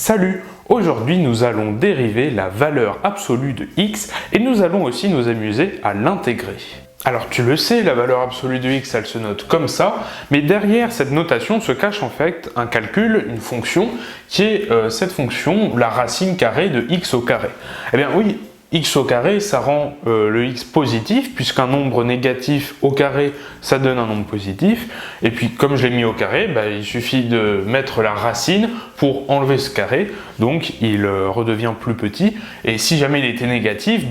Salut! Aujourd'hui, nous allons dériver la valeur absolue de x et nous allons aussi nous amuser à l'intégrer. Alors tu le sais, la valeur absolue de x, elle se note comme ça, mais derrière cette notation se cache en fait un calcul, une fonction, qui est cette fonction, la racine carrée de x au carré. Eh bien oui, x au carré, ça rend le x positif, puisqu'un nombre négatif au carré, ça donne un nombre positif. Et puis, comme je l'ai mis au carré, il suffit de mettre la racine pour enlever ce carré. Donc, il redevient plus petit. Et si jamais il était négatif,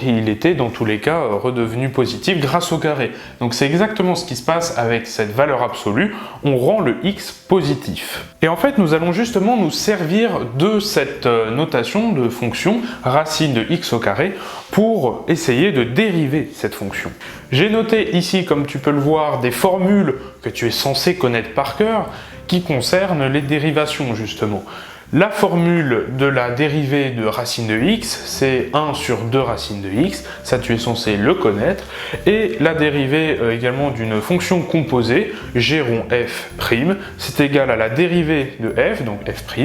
il était dans tous les cas redevenu positif grâce au carré. Donc, c'est exactement ce qui se passe avec cette valeur absolue. On rend le x positif. Et en fait, nous allons justement nous servir de cette notation de fonction racine de x au carré pour essayer de dériver cette fonction. J'ai noté ici, comme tu peux le voir, des formules que tu es censé connaître par cœur qui concernent les dérivations justement. La formule de la dérivée de racine de x, c'est 1 sur 2 racine de x, ça tu es censé le connaître, et la dérivée également d'une fonction composée, g rond f', c'est égal à la dérivée de f, donc f',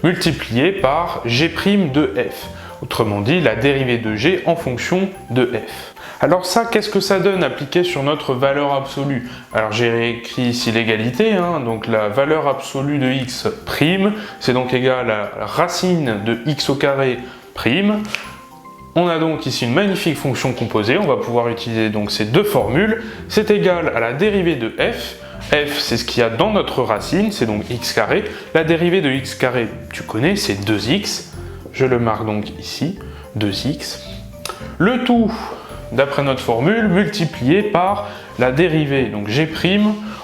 multipliée par g' de f. Autrement dit, la dérivée de g en fonction de f. Alors ça, qu'est-ce que ça donne appliqué sur notre valeur absolue? Alors j'ai réécrit ici l'égalité, donc la valeur absolue de x', c'est donc égal à la racine de x au carré prime. On a donc ici une magnifique fonction composée, on va pouvoir utiliser donc ces deux formules. C'est égal à la dérivée de f. F, c'est ce qu'il y a dans notre racine, c'est donc x carré. La dérivée de x carré, tu connais, c'est 2x. Je le marque donc ici, 2x. Le tout, d'après notre formule, multiplié par la dérivée, donc g'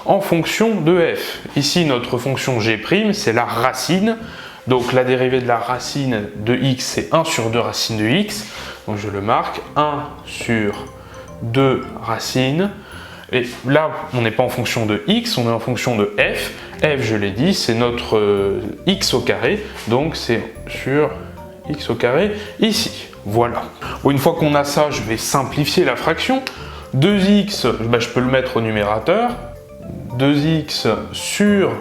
en fonction de f. Ici, notre fonction g', c'est la racine. Donc la dérivée de la racine de x, c'est 1 sur 2 racine de x. Donc je le marque, 1 sur 2 racines. Et là, on n'est pas en fonction de x, on est en fonction de f. F, je l'ai dit, c'est notre x au carré. Donc c'est sur x au carré ici. Voilà. Bon, une fois qu'on a ça, je vais simplifier la fraction. 2x, je peux le mettre au numérateur. 2x sur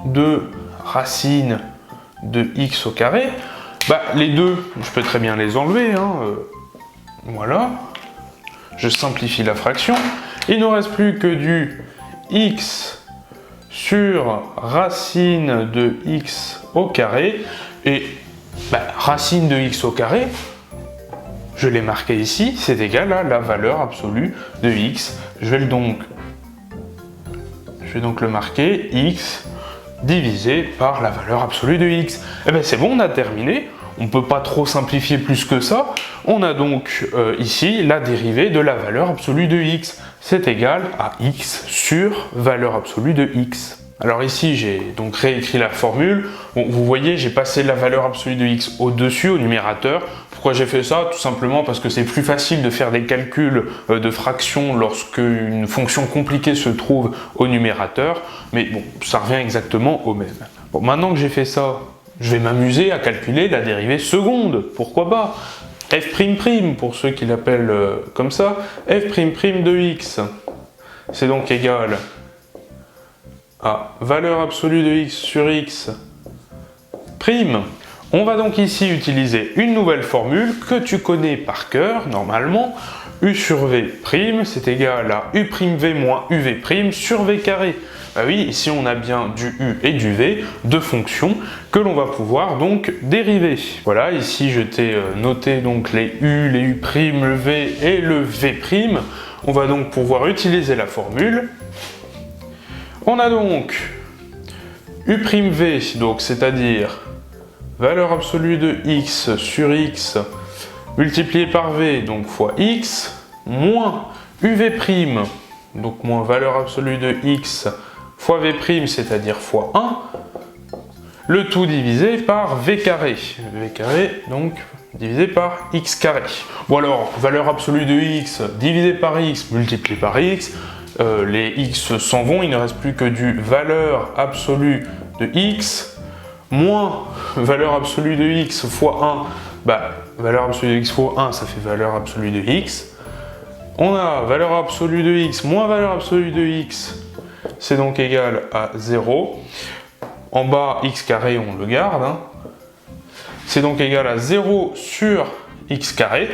2 racines de x au carré. Les deux, je peux très bien les enlever. Voilà. Je simplifie la fraction. Il ne reste plus que du x sur racine de x au carré. Et racine de x au carré, je l'ai marqué ici, c'est égal à la valeur absolue de x. Je vais donc le marquer, x divisé par la valeur absolue de x. Et c'est bon, on a terminé. On ne peut pas trop simplifier plus que ça. On a donc ici la dérivée de la valeur absolue de x. C'est égal à x sur valeur absolue de x. Alors ici, j'ai donc réécrit la formule. Bon, vous voyez, j'ai passé la valeur absolue de x au-dessus, au numérateur. Pourquoi j'ai fait ça? Tout simplement parce que c'est plus facile de faire des calculs de fractions lorsque une fonction compliquée se trouve au numérateur. Mais bon, ça revient exactement au même. Bon, maintenant que j'ai fait ça, je vais m'amuser à calculer la dérivée seconde. Pourquoi pas? f', pour ceux qui l'appellent comme ça, f'' de x. C'est donc égal à valeur absolue de x sur x prime. On va donc ici utiliser une nouvelle formule que tu connais par cœur, normalement. U sur V', c'est égal à U'V moins UV' sur V carré. Oui, ici on a bien du U et du V, deux fonctions que l'on va pouvoir donc dériver. Voilà, ici je t'ai noté donc les U, les U', le V et le V'. On va donc pouvoir utiliser la formule. On a donc U'V, donc c'est-à-dire valeur absolue de x sur x multiplié par v, donc fois x, moins uv', donc moins valeur absolue de x fois v', c'est-à-dire fois 1, le tout divisé par v carré. V carré, donc divisé par x carré. Bon alors, valeur absolue de x divisé par x multiplié par x, les x s'en vont, il ne reste plus que du valeur absolue de x moins valeur absolue de x fois 1, valeur absolue de x fois 1, ça fait valeur absolue de x. On a valeur absolue de x moins valeur absolue de x, c'est donc égal à 0. En bas, x carré, on le garde. c'est donc égal à 0 sur x carré.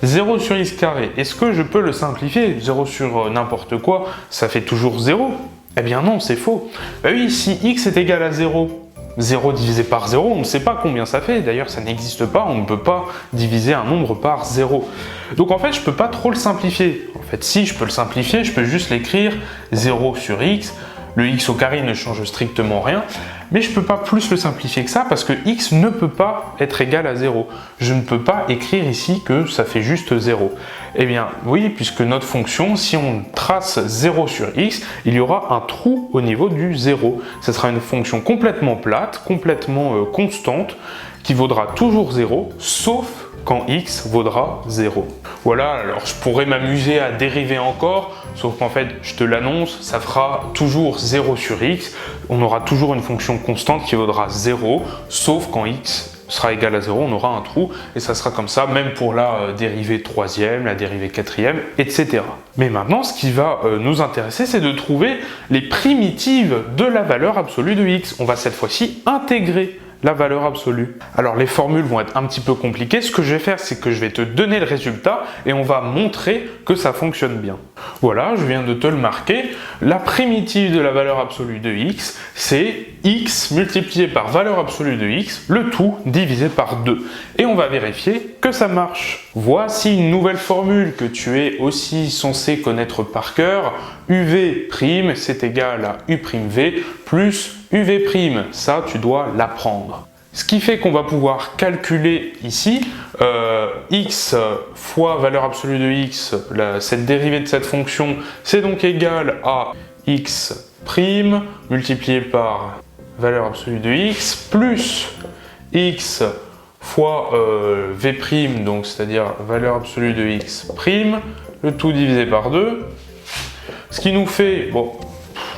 0 sur x carré, est-ce que je peux le simplifier? 0 sur n'importe quoi, ça fait toujours 0? Eh bien non, c'est faux. Bah oui, si x est égal à 0, 0 divisé par 0, on ne sait pas combien ça fait. D'ailleurs, ça n'existe pas, on ne peut pas diviser un nombre par 0. Donc en fait, je ne peux pas trop le simplifier. En fait, si je peux le simplifier, je peux juste l'écrire 0 sur x. Le x au carré ne change strictement rien, mais je ne peux pas plus le simplifier que ça parce que x ne peut pas être égal à 0. Je ne peux pas écrire ici que ça fait juste 0. Eh bien oui, puisque notre fonction, si on trace 0 sur x, il y aura un trou au niveau du 0. Ce sera une fonction complètement plate, complètement constante, qui vaudra toujours 0, sauf quand x vaudra 0. Voilà, alors je pourrais m'amuser à dériver encore, sauf qu'en fait, je te l'annonce, ça fera toujours 0 sur x. On aura toujours une fonction constante qui vaudra 0, sauf quand x sera égal à 0, on aura un trou, et ça sera comme ça, même pour la dérivée troisième, la dérivée quatrième, etc. Mais maintenant, ce qui va nous intéresser, c'est de trouver les primitives de la valeur absolue de x. On va cette fois-ci intégrer la valeur absolue. Alors les formules vont être un petit peu compliquées. Ce que je vais faire, c'est que je vais te donner le résultat et on va montrer que ça fonctionne bien. Voilà, je viens de te le marquer. La primitive de la valeur absolue de x, c'est x multiplié par valeur absolue de x, le tout divisé par 2. Et on va vérifier que ça marche. Voici une nouvelle formule que tu es aussi censé connaître par cœur. UV', c'est égal à U'V plus UV'. Ça, tu dois l'apprendre. Ce qui fait qu'on va pouvoir calculer ici x fois valeur absolue de x, cette dérivée de cette fonction, c'est donc égal à x' multiplié par valeur absolue de x plus x fois v', donc c'est-à-dire valeur absolue de x', le tout divisé par 2. Ce qui nous fait, bon,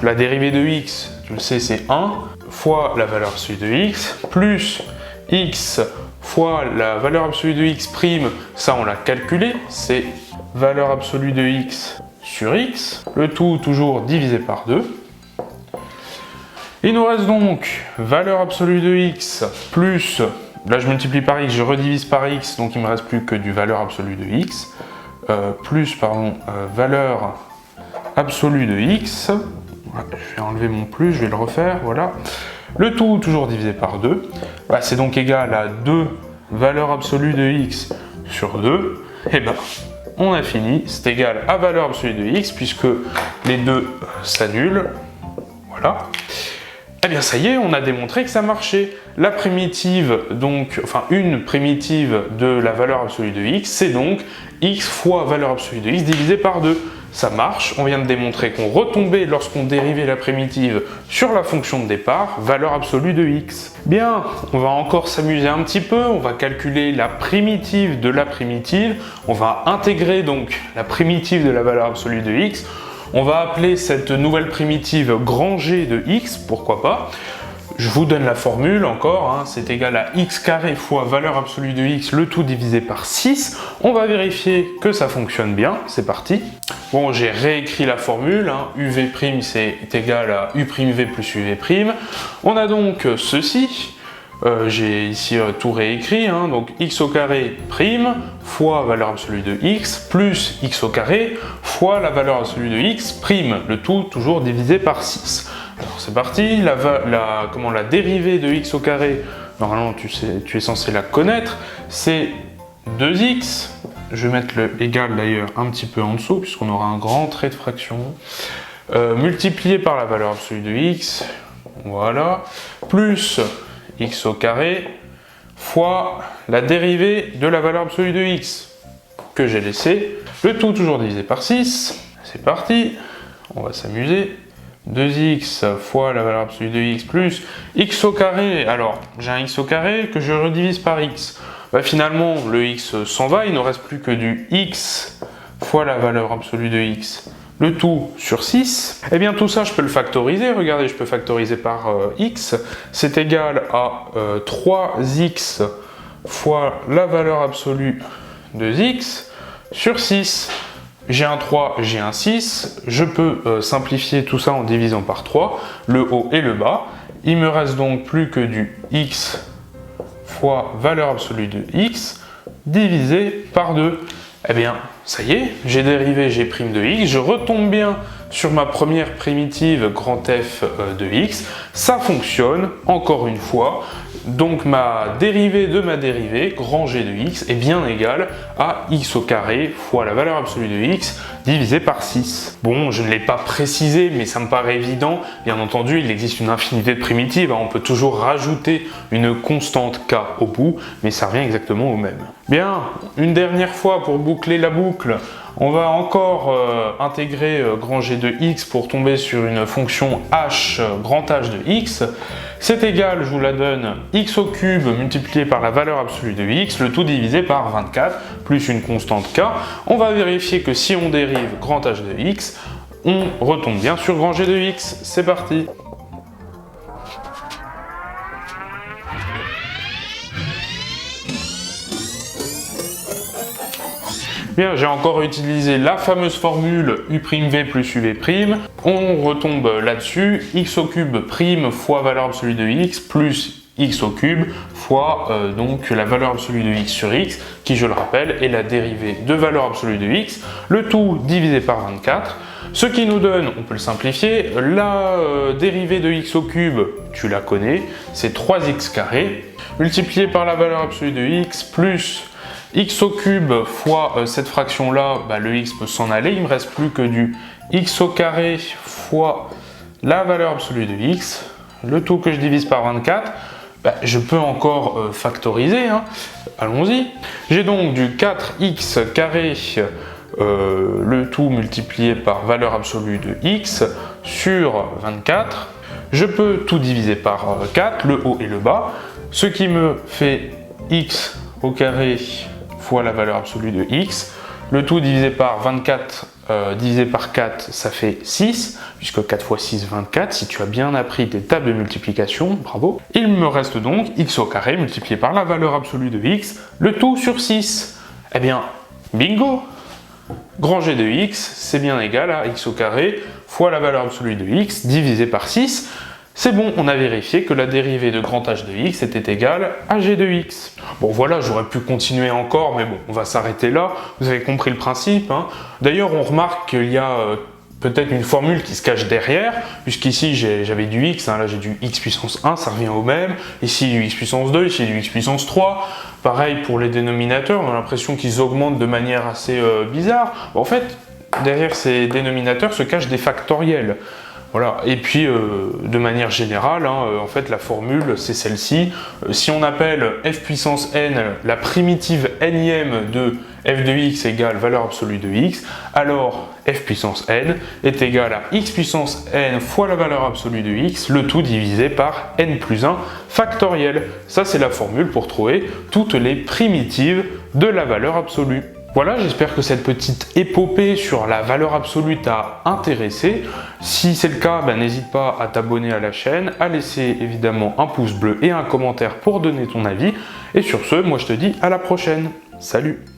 la dérivée de x, tu le sais, c'est 1, fois la valeur absolue de x, plus x fois la valeur absolue de x', ça on l'a calculé, c'est valeur absolue de x sur x, le tout toujours divisé par 2. Il nous reste donc valeur absolue de x plus, là je multiplie par x, je redivise par x, donc il me reste plus que du valeur absolue de x, plus, valeur absolue de x, je vais enlever mon plus, je vais le refaire, voilà. Le tout toujours divisé par 2, voilà, c'est donc égal à 2 valeur absolue de x sur 2, et ben on a fini, c'est égal à valeur absolue de x, puisque les deux s'annulent, voilà. Eh bien ça y est, on a démontré que ça marchait. La primitive, donc, enfin une primitive de la valeur absolue de x, c'est donc x fois valeur absolue de x divisé par 2. Ça marche, on vient de démontrer qu'on retombait lorsqu'on dérivait la primitive sur la fonction de départ, valeur absolue de x. Bien, on va encore s'amuser un petit peu, on va calculer la primitive de la primitive, on va intégrer donc la primitive de la valeur absolue de x, on va appeler cette nouvelle primitive grand G de x, pourquoi pas. Je vous donne la formule encore, hein, c'est égal à x carré fois valeur absolue de x, le tout divisé par 6. On va vérifier que ça fonctionne bien, c'est parti. Bon, j'ai réécrit la formule, hein, uv' c'est égal à u'v plus uv'. On a donc ceci, j'ai ici tout réécrit, hein, donc x au carré prime fois valeur absolue de x plus x au carré fois la valeur absolue de x prime, le tout toujours divisé par 6. Alors c'est parti, la dérivée de x au carré, normalement tu es censé la connaître, c'est 2x, je vais mettre le égal d'ailleurs un petit peu en dessous puisqu'on aura un grand trait de fraction, multiplié par la valeur absolue de x, voilà, plus x au carré fois la dérivée de la valeur absolue de x que j'ai laissé, le tout toujours divisé par 6, c'est parti, on va s'amuser. 2x fois la valeur absolue de x plus x au carré, alors j'ai un x au carré que je redivise par x, bah, finalement le x s'en va, il ne reste plus que du x fois la valeur absolue de x, le tout sur 6, et bien tout ça je peux le factoriser, regardez je peux factoriser par x, c'est égal à 3x fois la valeur absolue de x sur 6. J'ai un 3, j'ai un 6, je peux simplifier tout ça en divisant par 3, le haut et le bas. Il me reste donc plus que du x fois valeur absolue de x divisé par 2. Eh bien, ça y est, j'ai dérivé g' de x, je retombe bien sur ma première primitive grand F de x, ça fonctionne, encore une fois, donc ma dérivée de ma dérivée, grand G de x, est bien égale à x au carré fois la valeur absolue de x divisé par 6. Bon, je ne l'ai pas précisé, mais ça me paraît évident, bien entendu, il existe une infinité de primitives, on peut toujours rajouter une constante k au bout, mais ça revient exactement au même. Bien, une dernière fois pour boucler la boucle, on va encore intégrer grand G de x pour tomber sur une fonction h, grand H de x. C'est égal, je vous la donne, x au cube multiplié par la valeur absolue de x, le tout divisé par 24, plus une constante k. On va vérifier que si on dérive grand H de x, on retombe bien sur grand G de x. C'est parti! Bien, j'ai encore utilisé la fameuse formule u'v plus uv'. On retombe là-dessus, x au cube prime fois valeur absolue de x plus x au cube fois donc la valeur absolue de x sur x, qui je le rappelle est la dérivée de valeur absolue de x, le tout divisé par 24. Ce qui nous donne, on peut le simplifier, la dérivée de x au cube, tu la connais, c'est 3x carré, multiplié par la valeur absolue de x plus x au cube fois cette fraction-là, le x peut s'en aller, il ne me reste plus que du x au carré fois la valeur absolue de x, le tout que je divise par 24, je peux encore factoriser, allons-y. J'ai donc du 4x carré, le tout multiplié par valeur absolue de x sur 24. Je peux tout diviser par 4, le haut et le bas, ce qui me fait x au carré fois la valeur absolue de x, le tout divisé par 24 divisé par 4, ça fait 6, puisque 4 fois 6, 24, si tu as bien appris tes tables de multiplication, bravo. Il me reste donc x au carré multiplié par la valeur absolue de x, le tout sur 6. Eh bien, bingo! Grand G de x, c'est bien égal à x au carré fois la valeur absolue de x divisé par 6. C'est bon, on a vérifié que la dérivée de grand H de x était égale à g de x. Bon voilà, j'aurais pu continuer encore, mais bon, on va s'arrêter là. Vous avez compris le principe. D'ailleurs, on remarque qu'il y a peut-être une formule qui se cache derrière, puisqu'ici j'avais du x, là j'ai du x puissance 1, ça revient au même. Ici du x puissance 2, ici du x puissance 3. Pareil pour les dénominateurs, on a l'impression qu'ils augmentent de manière assez bizarre. En fait, derrière ces dénominateurs se cachent des factoriels. Voilà. Et puis, de manière générale, en fait, la formule, c'est celle-ci. Si on appelle f puissance n la primitive nième de f de x égale valeur absolue de x, alors f puissance n est égal à x puissance n fois la valeur absolue de x, le tout divisé par n plus 1 factoriel. Ça, c'est la formule pour trouver toutes les primitives de la valeur absolue. Voilà, j'espère que cette petite épopée sur la valeur absolue t'a intéressé. Si c'est le cas, n'hésite pas à t'abonner à la chaîne, à laisser évidemment un pouce bleu et un commentaire pour donner ton avis. Et sur ce, moi je te dis à la prochaine. Salut!